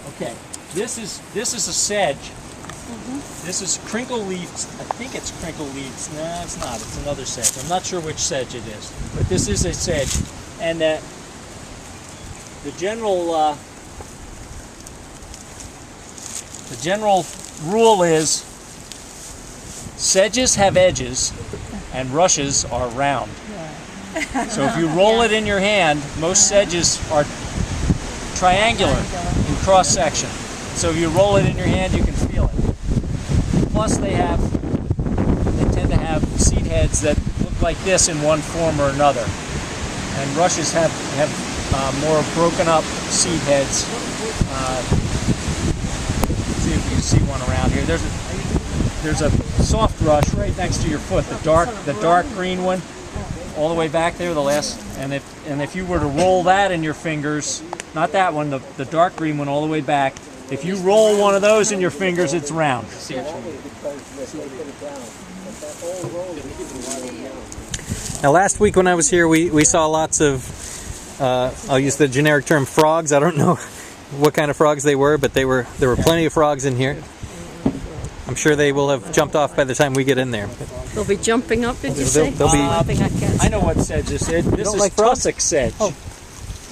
Okay, this is a sedge. This is crinkle leaves. I think it's crinkle leaves. No, it's not. It's another sedge. I'm not sure which sedge it is, but this is a sedge. And the general rule is sedges have edges and rushes are round. So if you roll it in your hand, most sedges are triangular in cross section. So if you roll it in your hand, you can feel it. Plus they tend to have seed heads that look like this in one form or another. And rushes have more broken up seed heads. See if you can see one around here. There's a soft rush right next to your foot, the dark green one, all the way back there, the last. And if you were to roll that in your fingers, not that one, the dark green one all the way back. If you roll one of those in your fingers, it's round. Now, last week when I was here, we saw lots of, I'll use the generic term, frogs. I don't know what kind of frogs they were, but there were plenty of frogs in here. I'm sure they will have jumped off by the time we get in there. They'll be jumping up, did you say? They'll be. I know what sedge this is. This is like tussock sedge. Oh.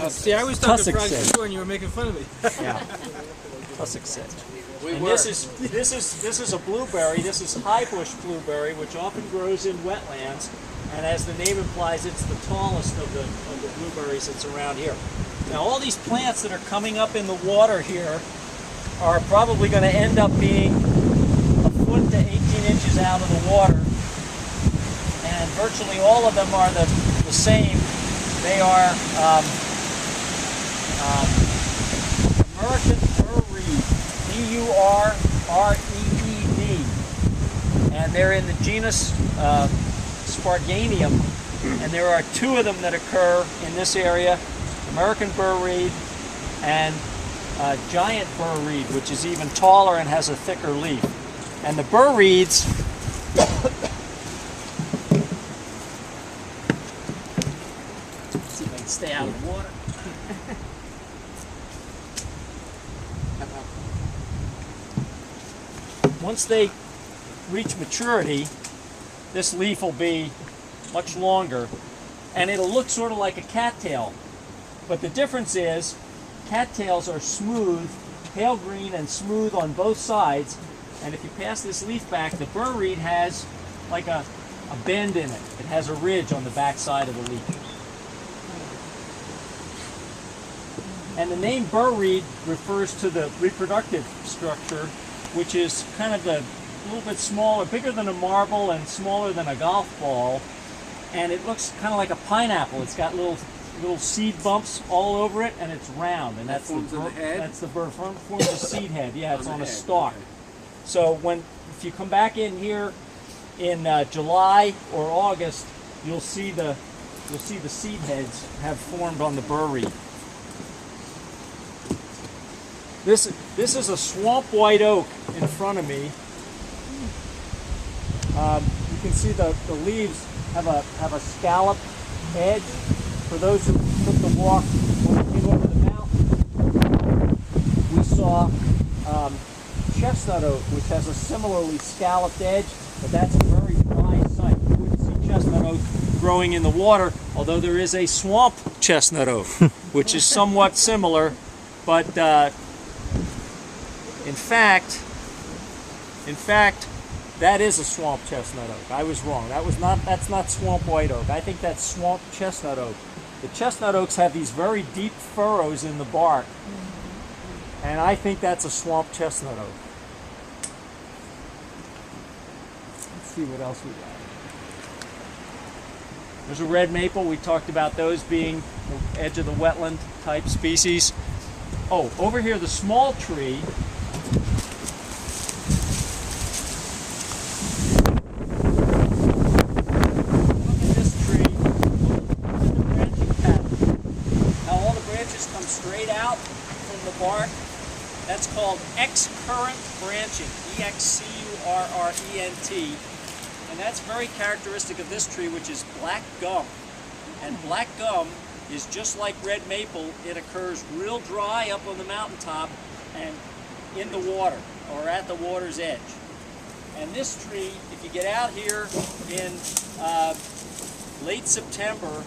See, I was talking Tussock frogs sedge. before, and you were making fun of me. Yeah, tussock sedge. And this is a blueberry. This is high bush blueberry, which often grows in wetlands. And as the name implies, it's the tallest of the blueberries that's around here. Now, all these plants that are coming up in the water here are probably going to end up being a foot to 18 inches out of the water. And virtually all of them are the same. They are American Burr Reed, B-U-R-R-E-E-D. And they're in the genus Sparganium, and there are two of them that occur in this area, American Burr Reed and giant Burr Reed, which is even taller and has a thicker leaf. And the Burr Reeds see if I can stay out of the water. Once they reach maturity, this leaf will be much longer, and it'll look sort of like a cattail. But the difference is, cattails are smooth, pale green and smooth on both sides, and if you pass this leaf back, the Burr Reed has like a bend in it. It has a ridge on the back side of the leaf. And the name Burr Reed refers to the reproductive structure, which is kind of a little bit smaller, bigger than a marble and smaller than a golf ball, and it looks kind of like a pineapple. It's got little seed bumps all over it, and it's round, and that's the burr. Forms a seed head. Yeah, it's on a stalk. So if you come back in here in July or August, you'll see the seed heads have formed on the Burr Reed. This is a swamp white oak in front of me. You can see the leaves have a scalloped edge. For those who took the walk when we came over the mountain, we saw chestnut oak, which has a similarly scalloped edge, but that's a very dry site. You wouldn't see chestnut oak growing in the water, although there is a swamp chestnut oak, which is somewhat similar, but in fact, that is a swamp chestnut oak. I was wrong. That's not swamp white oak. I think that's swamp chestnut oak. The chestnut oaks have these very deep furrows in the bark, and I think that's a swamp chestnut oak. Let's see what else we got. There's a red maple. We talked about those being the edge of the wetland type species. Oh, over here, the small tree. Bark. That's called excurrent branching, E-X-C-U-R-R-E-N-T, and that's very characteristic of this tree, which is black gum. And black gum is just like red maple. It occurs real dry up on the mountaintop, and in the water or at the water's edge. And this tree, if you get out here in late September,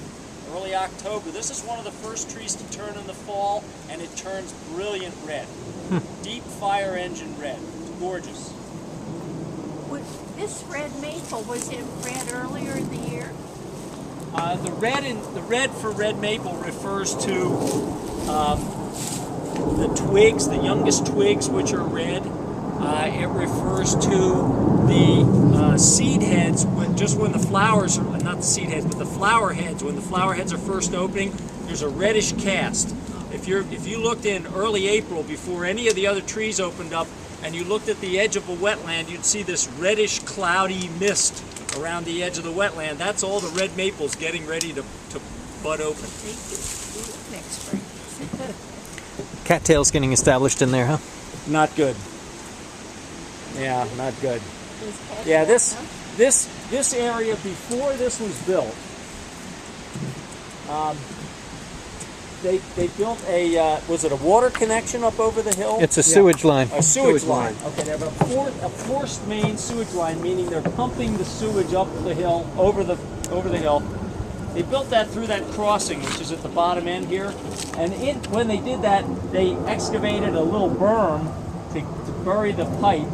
early October, this is one of the first trees to turn in the fall, and it turns brilliant red. Deep fire engine red. It's gorgeous. This red maple, was it red earlier in the year? The red for red maple refers to the twigs, the youngest twigs, which are red. It refers to the seed heads, just when the flowers are, not the seed heads, but the flower heads. When the flower heads are first opening, there's a reddish cast. If you looked in early April, before any of the other trees opened up, and you looked at the edge of a wetland, you'd see this reddish, cloudy mist around the edge of the wetland. That's all the red maples getting ready to bud open. Next spring. Cattails getting established in there, huh? Not good. Yeah, not good. Yeah, this area before this was built, they built a was it a water connection up over the hill? It's a sewage line. A sewage line. Okay, they have a forced main sewage line, meaning they're pumping the sewage up the hill over the hill. They built that through that crossing, which is at the bottom end here, and when they did that, they excavated a little berm to bury the pipe,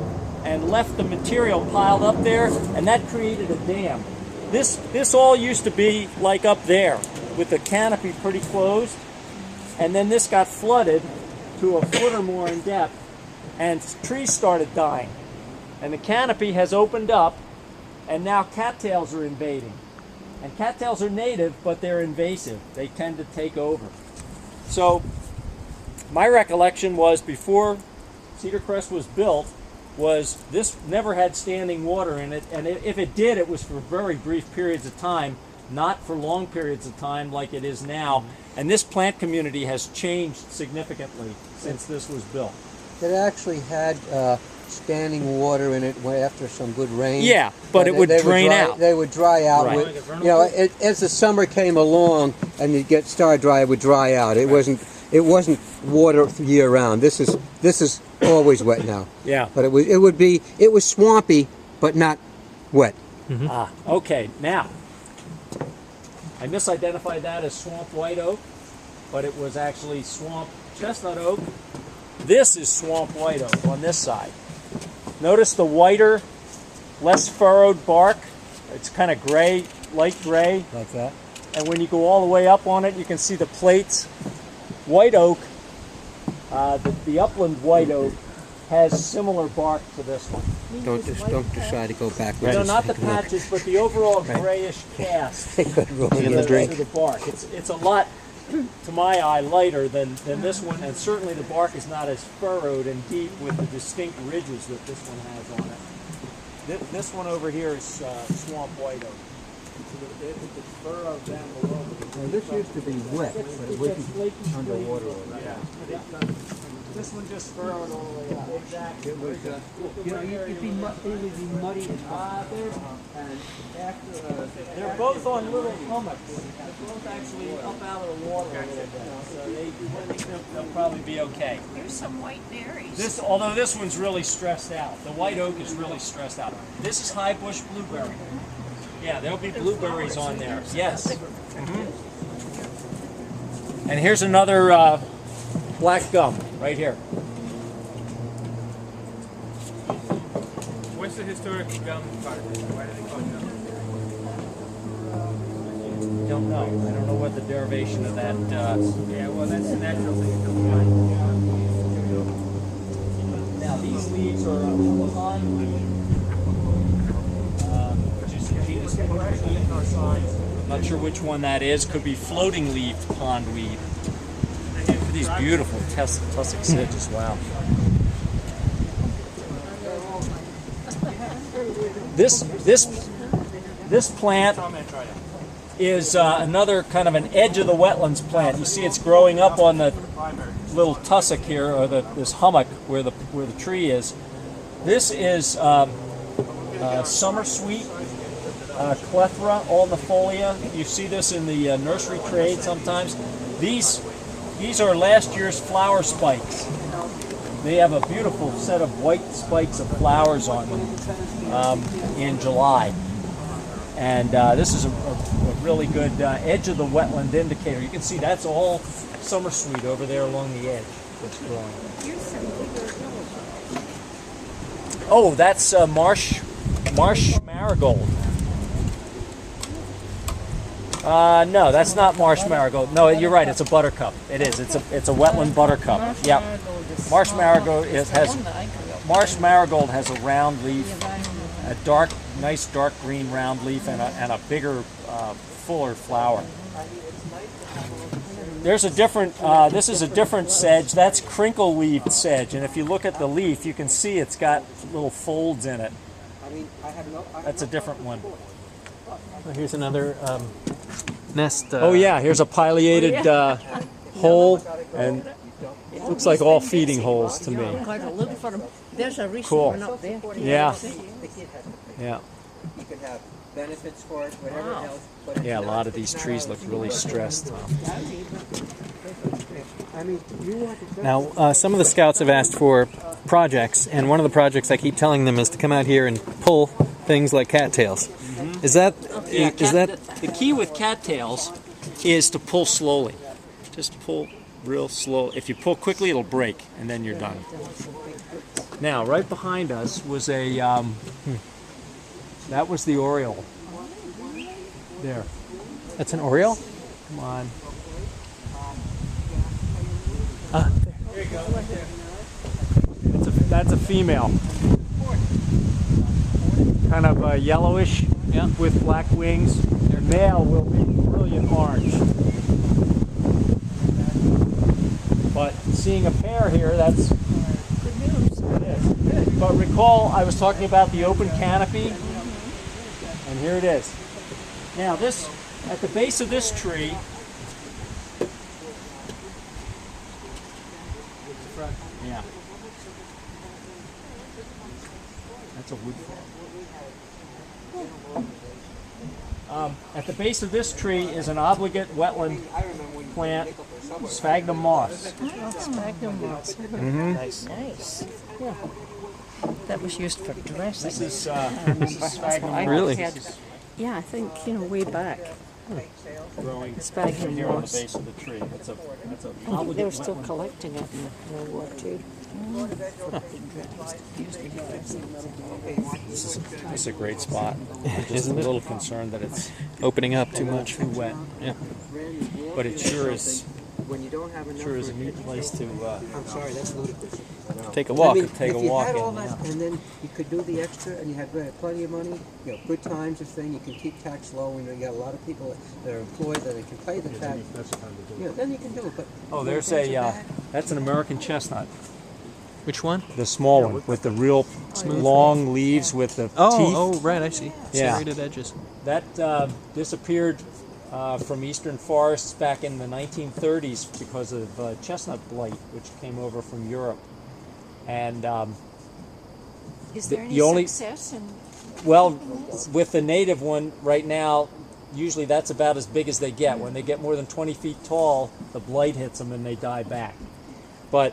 and left the material piled up there, and that created a dam. This all used to be like up there, with the canopy pretty closed, and then this got flooded to a foot or more in depth, and trees started dying. And the canopy has opened up, and now cattails are invading. And cattails are native, but they're invasive. They tend to take over. So my recollection was before Cedar Crest was built, was this never had standing water in it, and if it did, it was for very brief periods of time, not for long periods of time like it is now. And this plant community has changed significantly since this was built. It actually had standing water in it after some good rain. Yeah, but it would drain out. They would dry out. Right. As the summer came along and you get star dry, it would dry out. It wasn't water year round. This is always wet now. Yeah. But it was swampy, but not wet. Mm-hmm. Okay, now I misidentified that as swamp white oak, but it was actually swamp chestnut oak. This is swamp white oak on this side. Notice the whiter, less furrowed bark. It's kind of gray, light gray. Like that. And when you go all the way up on it, you can see the plates. White oak, the upland white oak, has similar bark to this one. Don't try to go backwards. No, not the patches, but the overall grayish cast Take a roll to in the drink. the bark. It's a lot, to my eye, lighter than this one, and certainly the bark is not as furrowed and deep with the distinct ridges that this one has on it. This one over here is swamp white oak. It's furrowed down below. Now, this used to be wet, but it wasn't underwater already. Yeah. This one just furrowed all the way up. Exactly. It would be muddy and They're both on little hummocks. They're both actually up out of the water a little bit. So I think they'll probably be okay. There's some white berries. Although this one's really stressed out. The white oak is really stressed out. This is high bush blueberry. Yeah, there'll be blueberries on there. Yes. Mm-hmm. And here's another black gum right here. What's the historic gum part? Why do they call it gum? Don't know. I don't know what the derivation of that. Yeah, well, that's the natural thing. Now these leaves are pondweed, which is a genus of pondweed. Not sure which one that is. Could be floating-leaved pondweed. These beautiful tussock sedges. Wow. This plant is another kind of an edge of the wetlands plant. You see, it's growing up on the little tussock here, or this hummock where the tree is. This is summer sweet clethra alnifolia. You see this in the nursery trade sometimes. These are last year's flower spikes. they have a beautiful set of white spikes of flowers on them in July. And this is a really good edge of the wetland indicator. You can see that's all summer sweet over there along the edge that's growing. Oh, that's marsh marigold. No, that's not marsh marigold. No, you're right. It's a buttercup. It is. It's a wetland buttercup. Yep. Marsh marigold has a round leaf, a nice dark green round leaf, and a bigger, fuller flower. There's a different. This is a different sedge. That's crinkle-leaved sedge, and if you look at the leaf, you can see it's got little folds in it. That's a different one. Well, here's another nest. Oh yeah, here's a pileated hole, and it looks like all feeding holes to me. There's a recent Cool. one up there. Yeah. Yeah. You could have benefits for it, whatever else. But Yeah, a lot of these trees look really stressed. I mean, you want to Now, some of the scouts have asked for projects, and one of the projects I keep telling them is to come out here and pull things like cattails. Is that The key with cattails is to pull slowly. Just pull real slow. If you pull quickly, it'll break, and then you're done. Now, right behind us was a that was the oriole. There. that's an oriole? Come on. There you go, right there. That's a female. Kind of yellowish, Yeah. with black wings. Their male will be brilliant orange. But seeing a pair here, that's good news. It is. But recall, I was talking about the open canopy, and here it is. Now this, at the base of this tree, yeah, that's a wood frog. At the base of this tree is an obligate wetland plant, sphagnum moss. Sphagnum moss. Nice. Nice. Yeah. That was used for dressing. This is sphagnum moss. Really? Yeah, I think, way back. Growing Sphagnum here on the moss. base of the tree. That's a They were obligate still wetland. collecting it in World War II. This is a great spot. I'm just Isn't a it? little concerned that it's Opening up too much. too wet. Yeah. But it sure is when you don't have enough. a neat place to I'm sorry, that's ludicrous. Take a walk. I mean, Take if a you walk had all in, that, and then you could do the extra, and you had plenty of money, good times, this thing, you can keep tax low, and you got a lot of people that are employed that they can pay the tax. Then you can do it. But Oh, there's things are a bad. that's an American chestnut. Which one? The small one with the real long leaves with the teeth. Oh, right, I see. Yeah. Serrated edges. That disappeared from eastern forests back in the 1930s because of chestnut blight, which came over from Europe. And Is there any you only- success in well, with the native one right now, usually that's about as big as they get. When they get more than 20 feet tall, the blight hits them and they die back. But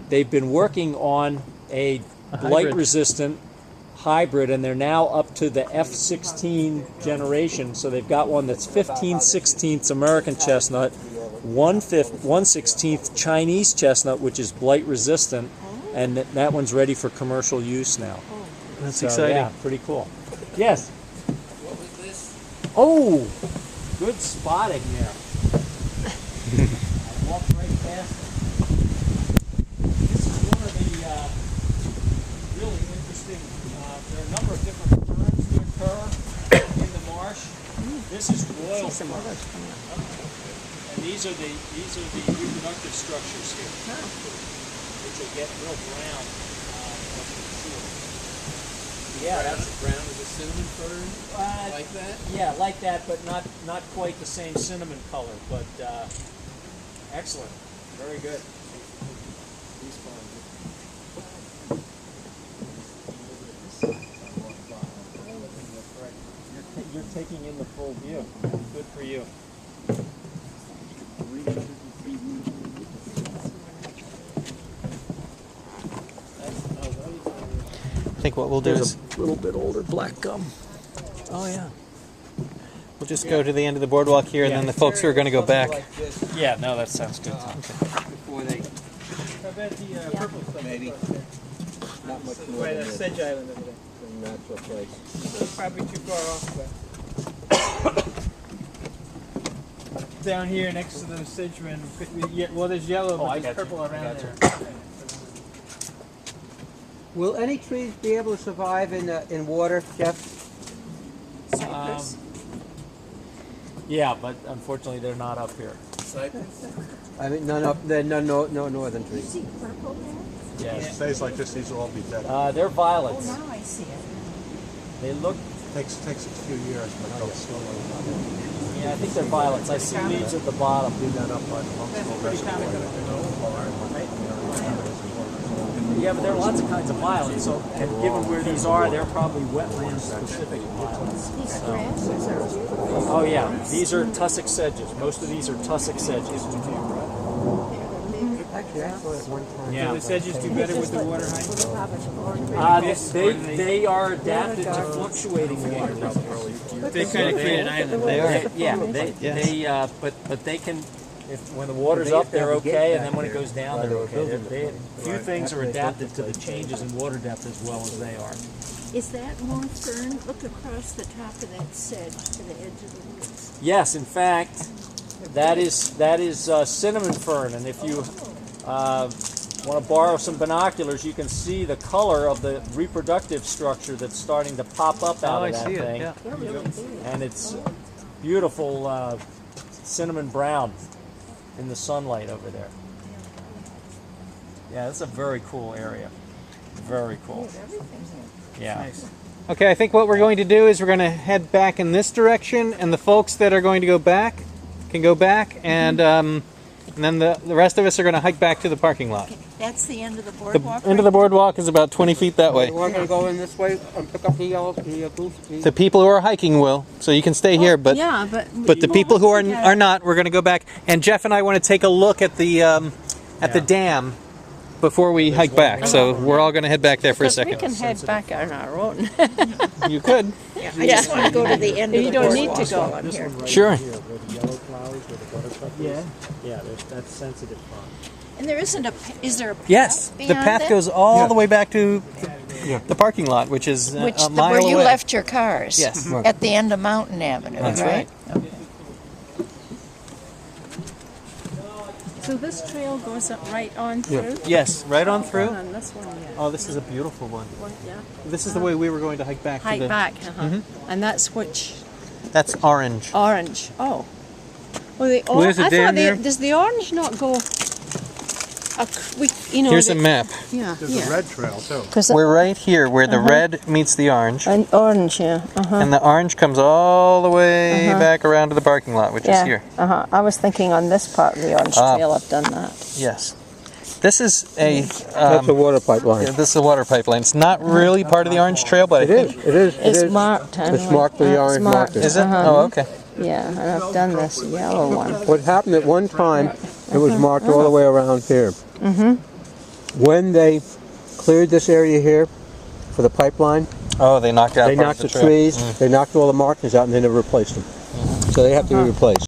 they've been working on a hybrid. blight-resistant hybrid, and they're now up to the F16 generation. So they've got one that's 15/16 American chestnut, 1/16 Chinese chestnut, which is blight-resistant, and that one's ready for commercial use now. That's So, exciting. Yeah, pretty cool. Yes. What was this? Oh, good spotting there. I walked right past it. This is one of the really interesting. There are a number of different ferns that occur in the marsh. This is royal fern, and these are the reproductive structures here, which will get real brown. Yeah, that's Brown is a cinnamon fern, like that? yeah, like that, but not quite the same cinnamon color. But excellent, very good. You're taking in the full view. Good for you. think what we'll do is a little bit older black gum. oh yeah, we'll just go to the end of the boardwalk here, and then the folks who are going to go back. Like this Yeah, no, that sounds good. before they maybe not much more than this. Sedge Island over there. It's a natural place. It's probably too far off, but down here next to the Sedgeman. Well, there's yellow, I but there's got you. purple I around got you. there. Will any trees be able to survive in water, Jeff? Yeah, but unfortunately they're not up here. Cypress? I mean, no northern trees. Yes. Stays like this, these will all be dead. They're violets. Now I see it. They look, Takes a few years, but they'll slowly. yeah, I think they're violets. I see leaves at the bottom. Do that up by the Monksville Reservoir. Yeah, but there are lots of kinds of violets, so and given where these are, they're probably wetland specific violets. These grasses are Oh yeah, these are tussock sedges. Most of these are tussock sedges. Actually, I saw it one time. Yeah. The sedges do better with the water height. They are adapted to fluctuating water levels. They kind of create an island. They are. But they can. When the water's up, they're okay, and then when it goes down, they're okay. Few things are adapted to the changes in water depth as well as they are. Is that more fern? Look across the top of that sedge to the edge of the woods. Yes, in fact, that is cinnamon fern, and if you want to borrow some binoculars, you can see the color of the reproductive structure that's starting to pop up out of that thing, Yeah. They're really big. and it's beautiful cinnamon brown in the sunlight over there. Yeah, it's a very cool area. Very cool. Yeah. Okay, I think what we're going to do is we're going to head back in this direction, and the folks that are going to go back can go back, and then the rest of us are going to hike back to the parking lot. That's the end of the The boardwalk. end of the boardwalk is about 20 feet that way. We're going to go in this way and pick up the yellow goose. The people who are hiking will, so you can stay here, but yeah, but the people who are not, we're going to go back. And Jeff and I want to take a look at the dam before we hike back. So we're all going to head back there for a We second. can head back on our own. You could. I just want to go to the end of the You don't need boardwalk. to go on here. Sure. Where the yellow flowers, where the buttercup is. Yeah, that's sensitive pond. And there isn't is there a path Yes, the beyond path it? goes all the way back to the parking lot, which is a mile Where you away. left your cars. Yes. At the end of Mountain Avenue, That's right? So this trail goes up right on through? Yes, right on through. On this one, yeah. Oh, this is a beautiful one. Yeah. This is the way we were going to hike back to Hike the. back, And that's which That's orange. orange. Oh. Well, the Where's the I dam thought there? does the orange not go? Here's a map. Yeah. There's a red trail too. We're right here where the red meets the orange, An orange, yeah. and the orange comes all the way back around to the parking lot, which is here. I was thinking on this part of the orange trail, I've done that. Yes. This is a That's a water pipeline. this is a water pipeline. It's not really part of the orange trail, but I think It's marked. It's marked with the orange marker. is it? Oh, okay. Yeah, and I've done this yellow one. What happened at one time, it was marked all the way around here. When they cleared this area here for the pipeline, Oh, they knocked out. they part knocked of the trail. trees, they knocked all the markings out, and they never replaced them. So they have to be replaced.